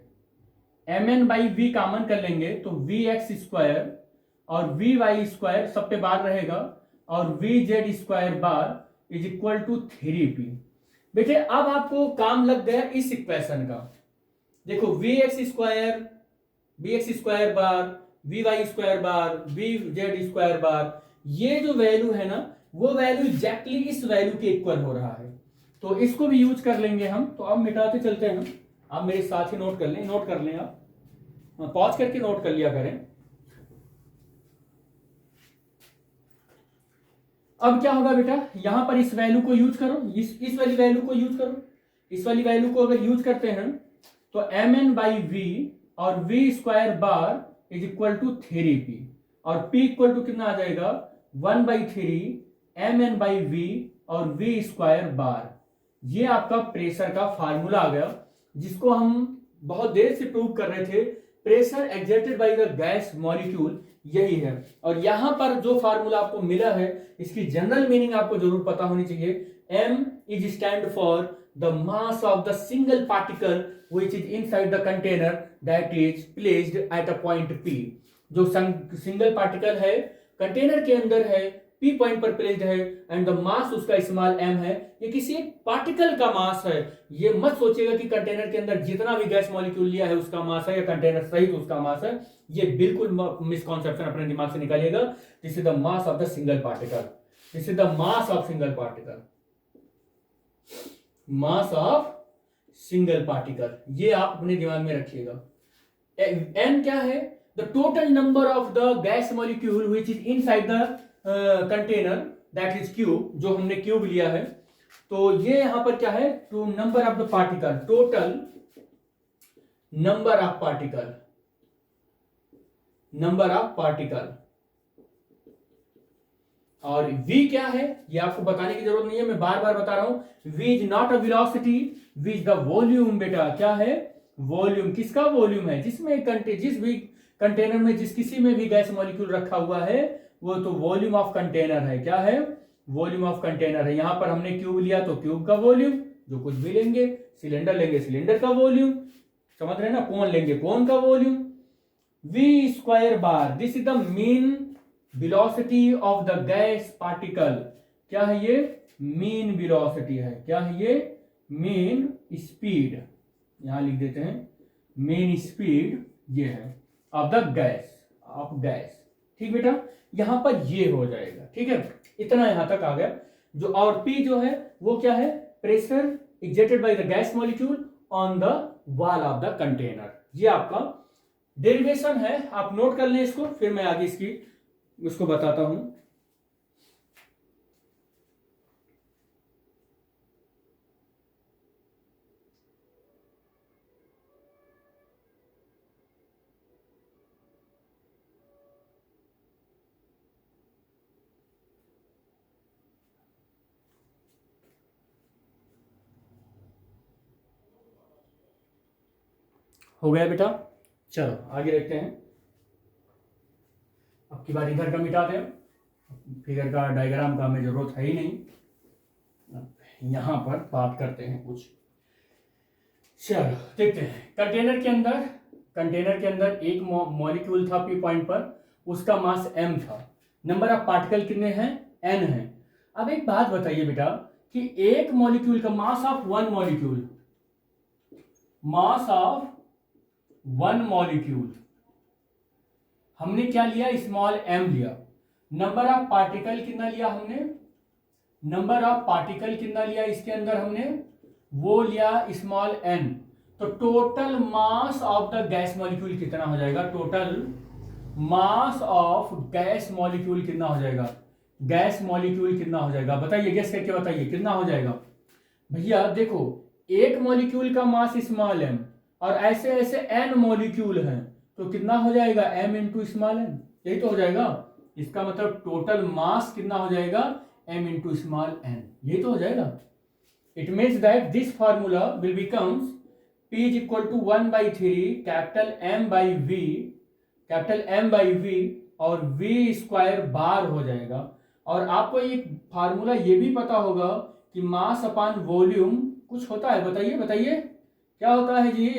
mn बाई वी कॉमन कर लेंगे तो वी एक्स स्क्वायर और वी वाई स्क्वायर सब पे बार रहेगा और V Z square bar is equal to 3p। बेटे अब आपको काम लग गया इस इक्वेशन का। देखो V X square bar, V Y square bar, V Z square bar, ये जो वैल्यू है ना वो वैल्यू एग्जैक्टली इस वैल्यू के इक्वल हो रहा है, तो इसको भी यूज कर लेंगे हम। तो अब मिटाते चलते हैं, आप मेरे साथ ही नोट कर लें, नोट कर लें आप, पॉज करके नोट कर लिया करें। अब क्या होगा बेटा, यहां पर इस वैल्यू को यूज करो, इस वाली वैल्यू को यूज करो। इस वाली वैल्यू को अगर यूज करते हैं तो mn बाई वी और V square bar is equal to 3p और p इक्वल टू कितना आ जाएगा 1/3 mn बाई वी और वी स्क्वायर बार। ये आपका प्रेशर का फार्मूला आ गया, जिसको हम बहुत देर से प्रूव कर रहे थे। Pressure exerted by the gas molecule यही है। और यहां पर जो फार्मूला आपको मिला है इसकी जनरल मीनिंग आपको जरूर पता होनी चाहिए। m is stand for the mass of the single particle which is inside the container that is placed at a point P। जो सिंगल पार्टिकल है कंटेनर के अंदर है, P पॉइंट पर प्लेस्ड है एंड द मास उसका small m है। ये किसी एक पार्टिकल का मास है। ये मत सोचिएगा कि कंटेनर के अंदर जितना भी गैस मॉलिक्यूल लिया है उसका मास है या कंटेनर सहित उसका मास है। ये बिल्कुल मिसकॉन्सेप्शन अपने दिमाग से निकालिएगा। This is the mass of the single particle, this is the mass of single particle, mass of single particle. ये आप अपने दिमाग में रखिएगा। n क्या है, the total number of the gas molecule which is inside the container that is cube, जो हमने क्यूब लिया है। तो ये यहां पर क्या है, two number of the particle, total number of particle, number of particle. और v क्या है ये आपको बताने की जरूरत नहीं है, मैं बार बार बता रहा हूं। v is not a velocity, v is the volume. बेटा क्या है, वॉल्यूम। किसका वॉल्यूम है, जिसमें जिस भी कंटेनर में जिस किसी में भी गैस मॉलिक्यूल रखा हुआ है वो तो वॉल्यूम ऑफ कंटेनर है। क्या है, वॉल्यूम ऑफ कंटेनर है। यहां पर हमने क्यूब लिया तो क्यूब का वॉल्यूम, जो कुछ भी लेंगे, सिलेंडर लेंगे सिलेंडर का वॉल्यूम, समझ रहे हैं ना, कोन लेंगे कोन का volume. v square bar, this is the mean velocity of the gas particle. क्या है ये, मीन वेलोसिटी है। क्या है ये, मीन स्पीड। यहां लिख देते हैं मीन स्पीड, ये है of the gas, of gas. ठीक बेटा, यहां पर ये हो जाएगा। ठीक है, इतना यहां तक आ गया। जो और P जो है वो क्या है, pressure exerted by the gas molecule on the wall of the container. ये आपका डेरिवेशन है, आप नोट कर लें इसको, फिर मैं आगे इसकी उसको बताता हूं। हो गया बेटा, चलो आगे देखते हैं। अब की बार इधर का मिटा दें, फिगर का डायग्राम का हमें जरूरत है ही नहीं। यहां पर बात करते हैं कुछ। चलो देखते हैं। कंटेनर के अंदर एक मॉलिक्यूल था P पॉइंट पर, उसका मास m था। नंबर ऑफ पार्टिकल कितने हैं, n है। अब एक बात बताइए बेटा कि एक मॉलिक्यूल का mass of one molecule, mass of one molecule हमने क्या लिया, स्मॉल m लिया। नंबर ऑफ पार्टिकल कितना लिया हमने, नंबर ऑफ पार्टिकल कितना लिया इसके अंदर हमने, वो लिया स्मॉल n। तो total mass of the gas molecule कितना हो जाएगा, total mass of gas molecule कितना हो जाएगा, गैस मॉलिक्यूल कितना हो जाएगा, बताइए, गेस करके बताइए कितना हो जाएगा। भैया देखो, एक मॉलिक्यूल का मास स्मॉल m और ऐसे ऐसे n मॉलिक्यूल हैं, तो कितना हो जाएगा, m इंटू स्मॉल n, यही तो हो जाएगा। इसका मतलब टोटल मास कितना हो जाएगा, m इंटू स्मॉल n, यही तो हो जाएगा। It means that this formula will becomes P is equal to 1/3 capital M by V और V स्क्वायर बार हो जाएगा। और आपको एक फार्मूला ये भी पता होगा कि मास अपॉन वॉल्यूम कुछ होता है, बताइए बताइए क्या होता है जी?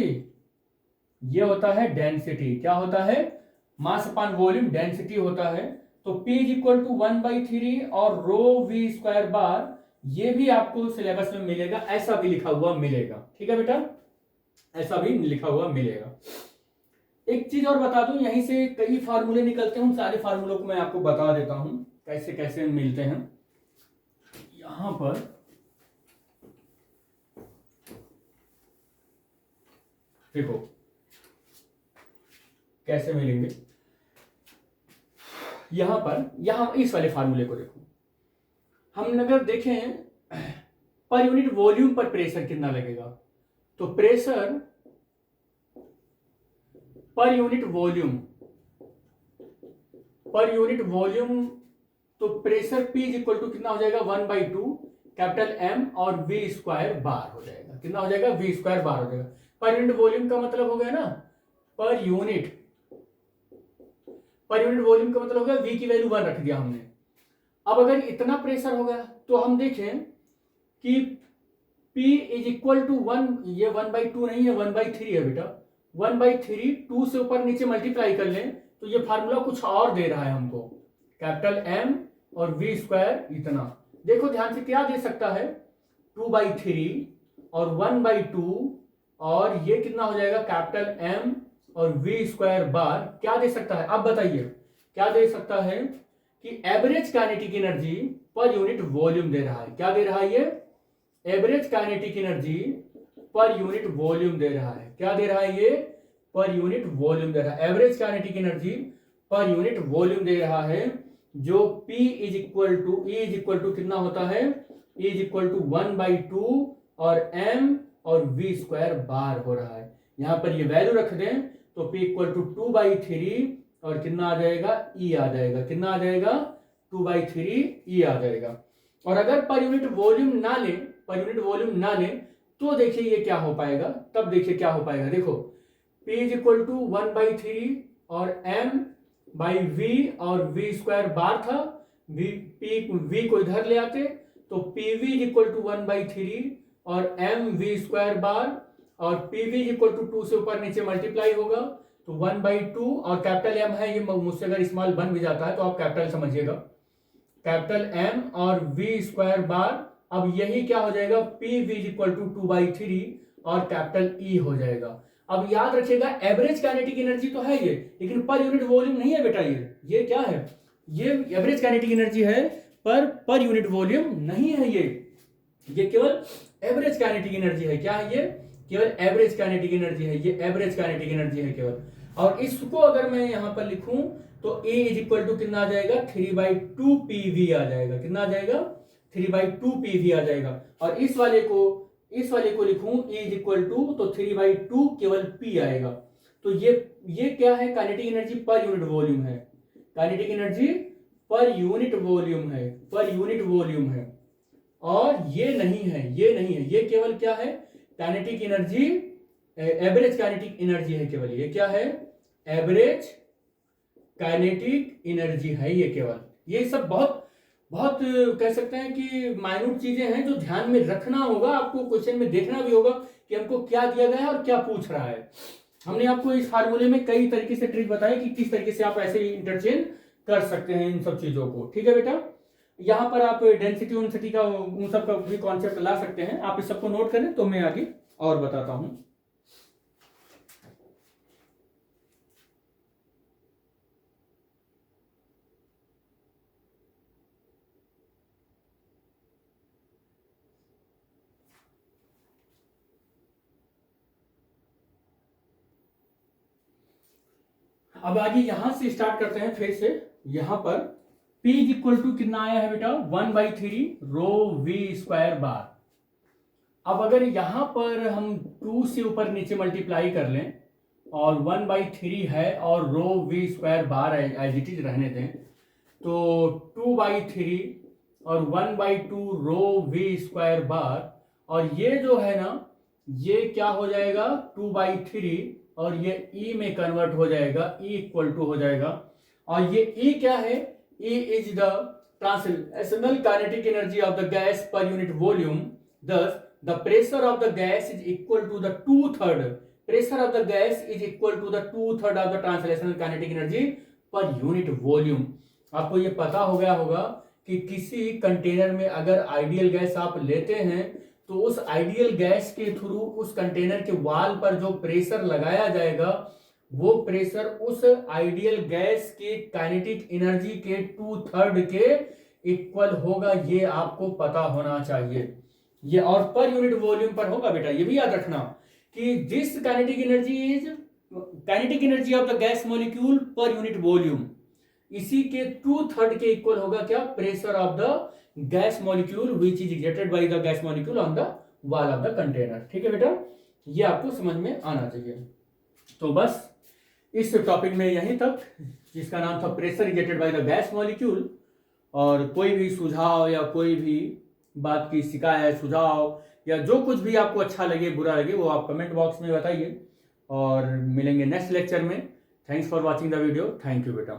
ये होता है डेंसिटी। क्या होता है? मास अपान वॉल्यूम, डेंसिटी होता है। तो P इज इक्वल टू 1/3 और रो वी स्क्वायर बार, ये भी आपको सिलेबस में मिलेगा, ऐसा भी लिखा हुआ मिलेगा। ठीक है बेटा, ऐसा भी लिखा हुआ मिलेगा। एक चीज और बता दूं, यहीं से कई फार्मूले निकलते हैं, उन सारे फार्मूलों को मैं आपको बता देता हूं कैसे कैसे मिलते हैं। यहां पर देखो कैसे मिलेंगे। यहां इस वाले फार्मूले को देखो, हम अगर देखें पर यूनिट वॉल्यूम पर प्रेशर कितना लगेगा, तो प्रेशर पर यूनिट वॉल्यूम, तो pressure P is equal to कितना हो जाएगा, 1/2 कैपिटल M और V स्क्वायर बार हो जाएगा। कितना हो जाएगा? V स्क्वायर बार हो जाएगा। पर यूनिट वॉल्यूम का मतलब हो गया ना, पर यूनिट वॉल्यूम का मतलब हो गया V की वैल्यू 1 रख दिया हमने। अब अगर इतना प्रेशर हो गया तो हम देखें कि P इज इक्वल टू 1, ये 1/2 नहीं है, 1/3 है बेटा। 1/3 2 से ऊपर नीचे मल्टीप्लाई कर लें तो ये फार्मूला कुछ और दे रहा है हमको, कैपिटल M और V स्क्वायर इतना। देखो ध्यान से क्या दे सकता है, 2/3 और 1/2 और ये कितना हो जाएगा, कैपिटल M और V स्क्वायर बार। क्या दे सकता है? अब बताइए क्या दे सकता है कि average kinetic energy per unit volume दे रहा है। क्या दे रहा है ये? Average kinetic energy per unit volume दे रहा है। क्या दे रहा है ये? पर यूनिट वॉल्यूम दे रहा है। Average kinetic energy per unit volume दे रहा है, जो P इज इक्वल टू कितना होता है, E इज इक्वल टू 1/2 और M और V स्क्वायर बार हो रहा है। यहां पर ये वैल्यू रख दें तो P इक्वल टू 2/3 और कितना आ जाएगा, E आ जाएगा। कितना आ जाएगा? 2/3 E आ जाएगा। और अगर पर यूनिट वॉल्यूम ना ले तो देखिए ये क्या हो पाएगा, तब देखिए क्या हो पाएगा। देखो P इज इक्वल टू 1/3 और M बाई V और V स्क्वायर बार था, V को इधर ले आते तो PV इज इक्वल टू 1/3 और MV स्क्वायर बार, और PV इज इक्वल टू 2 से ऊपर नीचे मल्टीप्लाई होगा तो 1/2 और कैपिटल M है, ये मुझसे अगर स्मॉल बन भी जाता है तो आप कैपिटल समझिएगा, कैपिटल M और V स्क्वायर बार। अब यही क्या हो जाएगा, PV इज इक्वल टू 2/3 और कैपिटल E हो जाएगा। अब याद रखिएगा एवरेज काइनेटिक एनर्जी तो है ये, लेकिन पर यूनिट वॉल्यूम नहीं है बेटा। ये क्या है, ये एवरेज काइनेटिक एनर्जी है पर यूनिट वॉल्यूम नहीं है। ये केवल एवरेज काइनेटिक एनर्जी है। क्या है ये? केवल एवरेज काइनेटिक एनर्जी है। ये एवरेज काइनेटिक एनर्जी है केवल। और इसको अगर मैं यहां पर लिखूं तो E इज इक्वल टू कितना आ जाएगा, 3/2 PV आ जाएगा। कितना आ जाएगा? 3/2 PV आ जाएगा। और इस वाले को लिखूं E इज इक्वल टू, तो 3/2 केवल P आएगा। तो ये क्या है, kinetic energy per unit volume है। Kinetic energy per unit volume है। और ये नहीं है, ये केवल क्या है, kinetic energy, average kinetic energy है केवल। ये क्या है? एवरेज काइनेटिक एनर्जी है ये केवल। ये सब बहुत बहुत कह सकते हैं कि माइन्यूट चीजें हैं जो ध्यान में रखना होगा, आपको क्वेश्चन में देखना भी होगा कि हमको क्या दिया गया है और क्या पूछ रहा है। हमने आपको इस फार्मूले में कई तरीके से ट्रिक बताई कि किस तरीके से आप ऐसे इंटरचेंज कर सकते हैं इन सब चीजों को। ठीक है बेटा, यहाँ पर आप डेंसिटी उनसिटी का उन सब का भी कॉन्सेप्ट ला सकते हैं। आप इस सबको नोट करें तो मैं आगे और बताता हूं। अब आगे यहां से स्टार्ट करते हैं फिर से। यहां पर P इज इक्वल टू कितना आया है बेटा, 1/3 रो V स्क्वायर बार। अब अगर यहां पर हम 2 से ऊपर नीचे मल्टीप्लाई कर लें और 1/3 है और rho V square bar as it is रहने दें, तो 2/3 और 1/2 रो V स्क्वायर बार, और ये जो है ना ये क्या हो जाएगा, 2/3 और ये E में कन्वर्ट हो जाएगा, E इक्वल टू हो जाएगा। और ये E क्या है, E is the translational kinetic energy of the gas per unit volume. Thus, the pressure of the gas is equal to the 2/3 pressure of the gas is equal to the 2/3 of the translational kinetic energy per unit volume. आपको ये पता हो गया होगा कि किसी container में अगर आइडियल गैस आप लेते हैं तो उस आइडियल गैस के थ्रू उस कंटेनर के वॉल पर जो प्रेशर लगाया जाएगा वो प्रेशर उस आइडियल गैस के काइनेटिक एनर्जी के 2/3 के इक्वल होगा। ये आपको पता होना चाहिए। ये और पर यूनिट वॉल्यूम पर होगा बेटा, ये भी याद रखना कि this kinetic energy is kinetic energy of the gas molecule पर यूनिट वॉल्यूम, इसी के 2/3 के इक्वल होगा क्या, pressure of the gas molecule which is exerted by the gas molecule on the wall of the container. ठीक है बेटा, ये आपको समझ में आना चाहिए। तो बस इस टॉपिक में यहीं तक, जिसका नाम था pressure exerted by the gas molecule. और कोई भी सुझाव या कोई भी बात की शिकायत, सुझाव या जो कुछ भी आपको अच्छा लगे बुरा लगे वो आप कमेंट बॉक्स में बताइए। और मिलेंगे नेक्स्ट लेक्चर में। Thanks for watching the video. Thank you बेटा।